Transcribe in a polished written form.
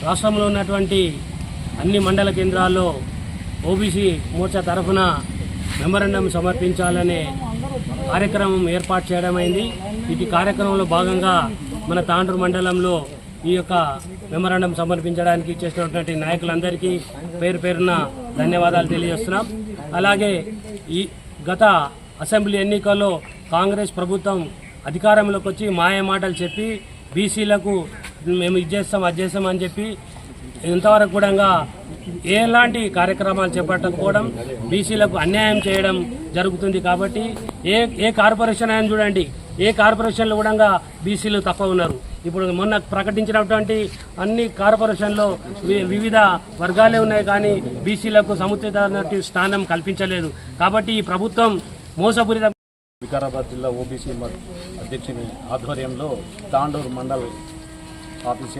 రాష్ట్రంలో ఉన్నటువంటి అన్ని మండల కేంద్రాల్లో ఓబీసీ మోర్చా తరఫున మెమరాండం సమర్పించాలనే కార్యక్రమం ఏర్పాటు చేయడమైంది. ఈ కార్యక్రమంలో భాగంగా మన తాండూరు మండలంలో ఈ యొక్క మెమరాండం సమర్పించడానికి చేసినటువంటి నాయకులందరికీ పేరు పేరున ధన్యవాదాలు తెలియజేస్తున్నాం. అలాగే ఈ గత అసెంబ్లీ ఎన్నికల్లో కాంగ్రెస్ ప్రభుత్వం అధికారంలోకి వచ్చి మాయ మాటలు చెప్పి బీసీలకు మేము ఇది చేస్తాం అది చేస్తాం అని చెప్పి ఇంతవరకు కూడా ఎలాంటి కార్యక్రమాలు చేపట్టకపోవడం, బీసీలకు అన్యాయం చేయడం జరుగుతుంది. కాబట్టి ఏ కార్పొరేషన్ అయినా చూడండి, ఏ కార్పొరేషన్లో కూడా బీసీలు తక్కువ ఉన్నారు. ఇప్పుడు మొన్న ప్రకటించినటువంటి అన్ని కార్పొరేషన్లో వివిధ వర్గాలే ఉన్నాయి, కానీ బీసీలకు సముచిత స్థానం కల్పించలేదు. కాబట్టి ఈ ప్రభుత్వం మోసపూరిత. వికారాబాద్ జిల్లా ఓబీసీ అధ్యక్షుని ఆధ్వర్యంలో తాండూరు మండల్ ఆఫీస్